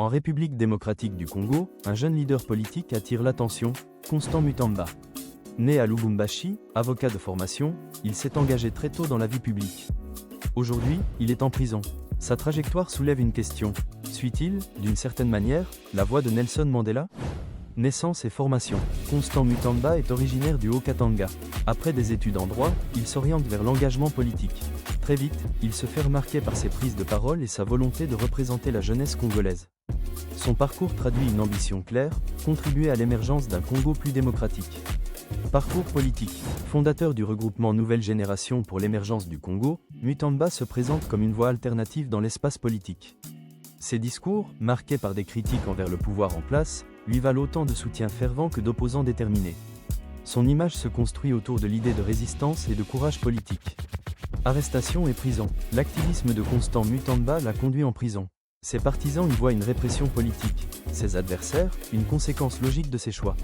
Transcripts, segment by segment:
En République démocratique du Congo, un jeune leader politique attire l'attention, Constant Mutamba. Né à Lubumbashi, avocat de formation, il s'est engagé très tôt dans la vie publique. Aujourd'hui, il est en prison. Sa trajectoire soulève une question. Suit-il, d'une certaine manière, la voie de Nelson Mandela ? Naissance et formation. Constant Mutamba est originaire du Haut-Katanga. Après des études en droit, il s'oriente vers l'engagement politique. Très vite, il se fait remarquer par ses prises de parole et sa volonté de représenter la jeunesse congolaise. Son parcours traduit une ambition claire, contribuer à l'émergence d'un Congo plus démocratique. Parcours politique. Fondateur du regroupement Nouvelle Génération pour l'émergence du Congo, Mutamba se présente comme une voie alternative dans l'espace politique. Ses discours, marqués par des critiques envers le pouvoir en place, lui valent autant de soutien fervent que d'opposants déterminés. Son image se construit autour de l'idée de résistance et de courage politique. Arrestation et prison. L'activisme de Constant Mutamba l'a conduit en prison. Ses partisans y voient une répression politique, ses adversaires, une conséquence logique de ses choix.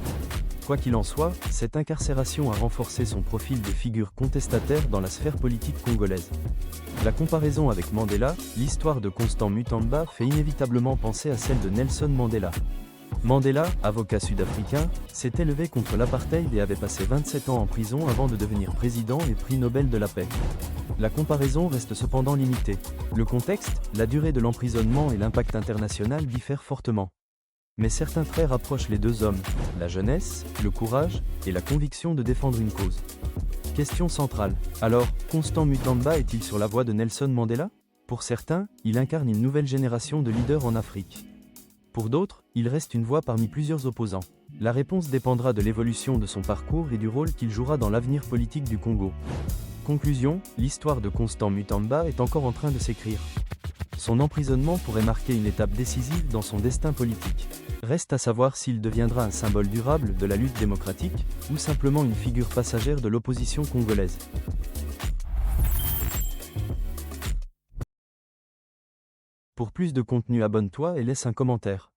Quoi qu'il en soit, cette incarcération a renforcé son profil de figure contestataire dans la sphère politique congolaise. La comparaison avec Mandela, l'histoire de Constant Mutamba fait inévitablement penser à celle de Nelson Mandela. Mandela, avocat sud-africain, s'est élevé contre l'apartheid et avait passé 27 ans en prison avant de devenir président et prix Nobel de la paix. La comparaison reste cependant limitée. Le contexte, la durée de l'emprisonnement et l'impact international diffèrent fortement. Mais certains traits rapprochent les deux hommes, la jeunesse, le courage et la conviction de défendre une cause. Question centrale. Alors, Constant Mutamba est-il sur la voie de Nelson Mandela ? Pour certains, il incarne une nouvelle génération de leaders en Afrique. Pour d'autres, il reste une voix parmi plusieurs opposants. La réponse dépendra de l'évolution de son parcours et du rôle qu'il jouera dans l'avenir politique du Congo. Conclusion, l'histoire de Constant Mutamba est encore en train de s'écrire. Son emprisonnement pourrait marquer une étape décisive dans son destin politique. Reste à savoir s'il deviendra un symbole durable de la lutte démocratique, ou simplement une figure passagère de l'opposition congolaise. Pour plus de contenu, abonne-toi et laisse un commentaire.